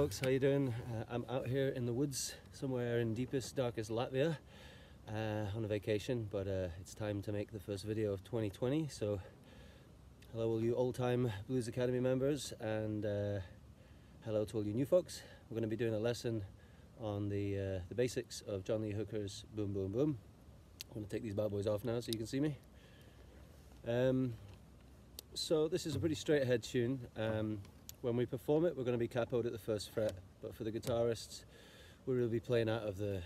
folks, how you doing? I'm out here in the woods somewhere in deepest, darkest Latvia on a vacation, but it's time to make the first video of 2020. So hello all you old-time Blues Academy members, and hello to all you new folks. We're going to be doing a lesson on the basics of John Lee Hooker's Boom Boom Boom. I'm going to take these bad boys off now so you can see me. So this is a pretty straight ahead tune. When we perform it, we're going to be capoed at the first fret, but for the guitarists, we'll really be playing out of the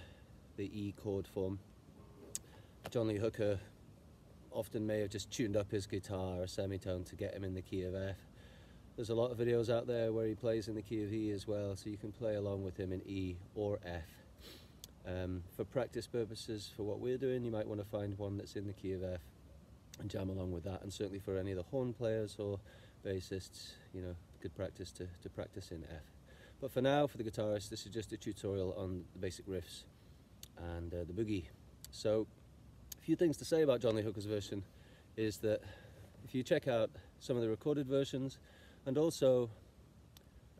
E chord form. John Lee Hooker often may have just tuned up his guitar a semitone to get him in the key of F. There's a lot of videos out there where he plays in the key of E as well, so you can play along with him in E or F. For practice purposes, for what we're doing, you might want to find one that's in the key of F and jam along with that, and certainly for any of the horn players or bassists, you know, good practice to practice in F. But for now, for the guitarist, this is just a tutorial on the basic riffs and the boogie. So a few things to say about John Lee Hooker's version is that if you check out some of the recorded versions and also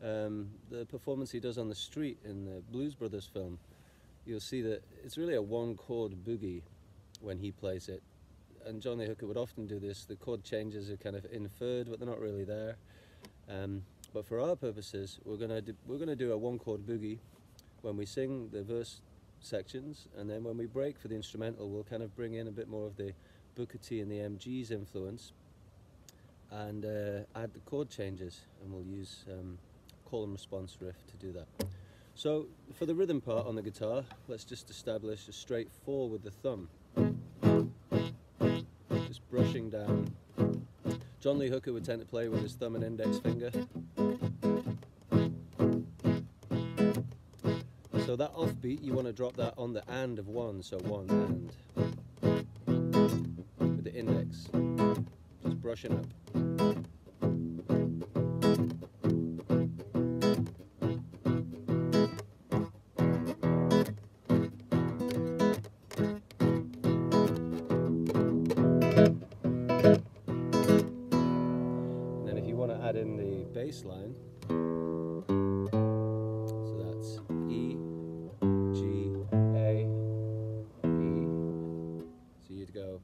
the performance he does on the street in the Blues Brothers film, you'll see that it's really a one chord boogie when he plays it. And John Lee Hooker would often do this. The chord changes are kind of inferred, but they're not really there. But for our purposes, we're gonna do a one chord boogie when we sing the verse sections, and then when we break for the instrumental, we'll kind of bring in a bit more of the Booker T and the MG's influence, and add the chord changes, and we'll use call and response riff to do that. So for the rhythm part on the guitar, let's just establish a straight 4 with the thumb. Just brushing down. John Lee Hooker would tend to play with his thumb and index finger. So that offbeat, you want to drop that on the and of 1, so 1 and. With the index. Just brushing up. Add in the bass line, so that's E, G, A, E, so you'd go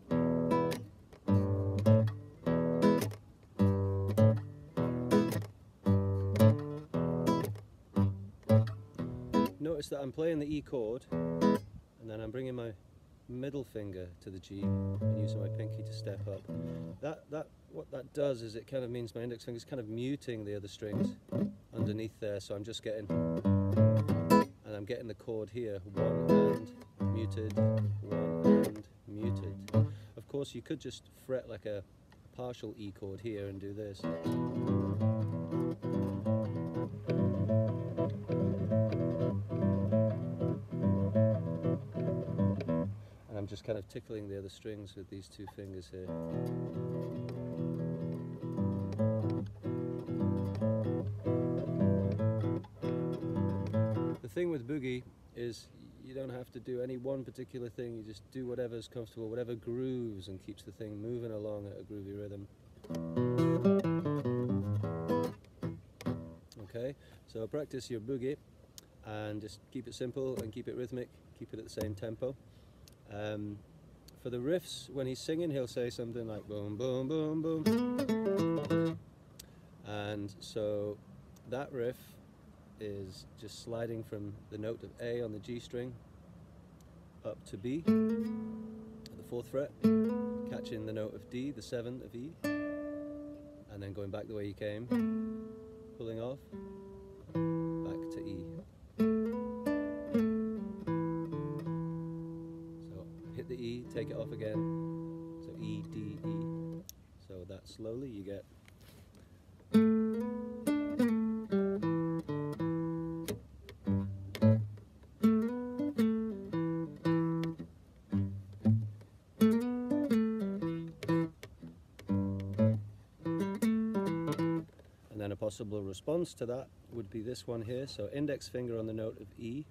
notice that I'm playing the E chord and then I'm bringing my middle finger to the G and using my pinky to step up. What that does is it kind of means my index finger is kind of muting the other strings underneath there, so I'm just getting, and I'm getting the chord here, 1 and muted, 1 and muted. Of course you could just fret like a partial E chord here and do this. I'm just kind of tickling the other strings with these two fingers here. The thing with boogie is you don't have to do any one particular thing, you just do whatever's comfortable, whatever grooves and keeps the thing moving along at a groovy rhythm. Okay, so practice your boogie and just keep it simple and keep it rhythmic, keep it at the same tempo. For the riffs, when he's singing, he'll say something like boom, boom, boom, boom. And so that riff is just sliding from the note of A on the G string up to B at the 4th fret, catching the note of D, the 7th of E, and then going back the way you came, pulling off, back to E. Hit the E, take it off again, so E, D, E. So that slowly you get. And then a possible response to that would be this one here, so index finger on the note of E.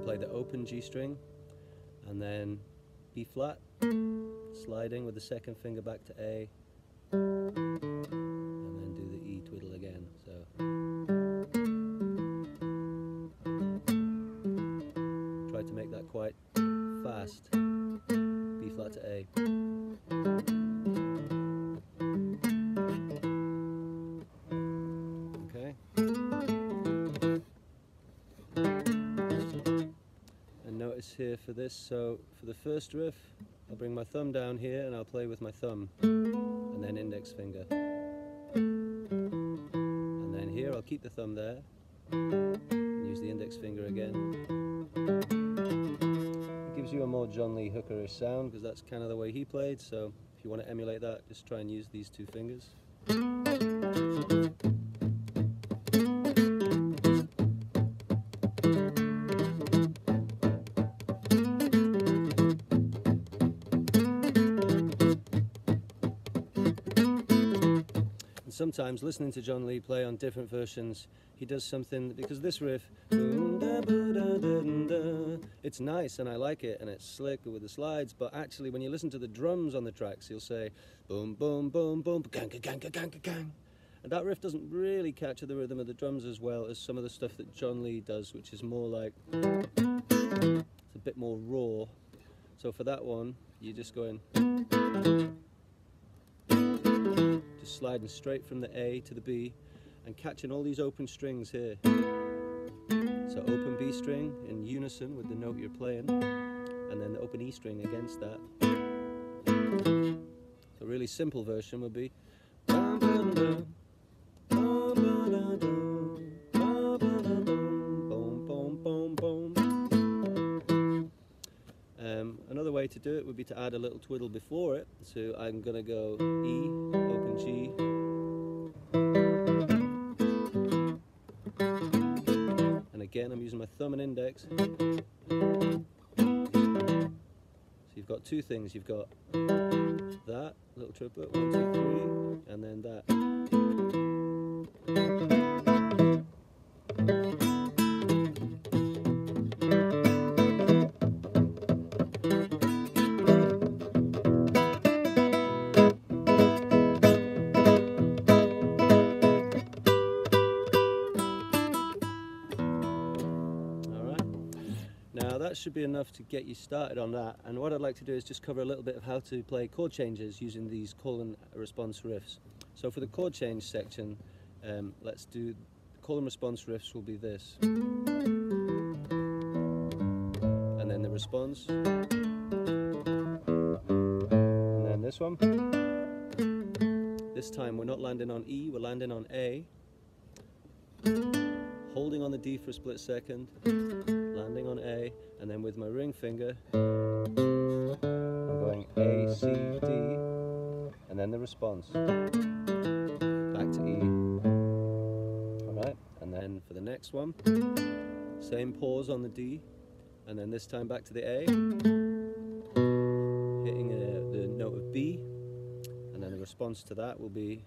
Play the open G string, and then B flat, sliding with the 2nd finger back to A, and then do the E twiddle again. So notice here for this. So for the first riff, I'll bring my thumb down here and I'll play with my thumb and then index finger. And then here I'll keep the thumb there and use the index finger again. It gives you a more John Lee Hooker-ish sound because that's kind of the way he played, so if you want to emulate that, just try and use these two fingers. Sometimes listening to John Lee play on different versions, he does something, because this riff, it's nice and I like it and it's slick with the slides, but actually when you listen to the drums on the tracks, he'll say boom, boom, boom, boom, gang, gang, gang, gang, gang. And that riff doesn't really capture the rhythm of the drums as well as some of the stuff that John Lee does, which is more like, it's a bit more raw. So for that one, you just go in, sliding straight from the A to the B and catching all these open strings here. So open B string in unison with the note you're playing, and then the open E string against that. So a really simple version would be another way to do it would be to add a little twiddle before it. So I'm going to go E, open G, and again I'm using my thumb and index. So you've got two things, you've got that little triplet, 1, 2, 3, and then that. Now that should be enough to get you started on that, and what I'd like to do is just cover a little bit of how to play chord changes using these call and response riffs. So for the chord change section, let's do call and response riffs will be this. And then the response. And then this one. This time we're not landing on E, we're landing on A. Holding on the D for a split second, landing on A, and then with my ring finger, I'm going A, C, D, and then the response, back to E. Alright, and then for the next one, same pause on the D, and then this time back to the A, hitting the note of B, and then the response to that will be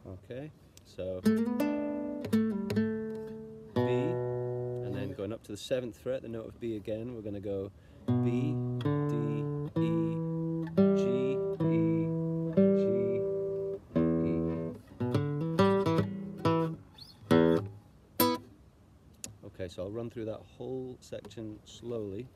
okay, so B, and then going up to the 7th fret, the note of B again, we're going to go B, D, E, G, E, G, E. Okay, so I'll run through that whole section slowly.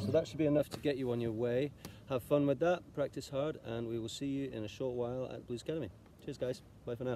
So that should be enough to get you on your way. Have fun with that, practice hard, and we will see you in a short while at Blues Academy. Cheers guys, bye for now.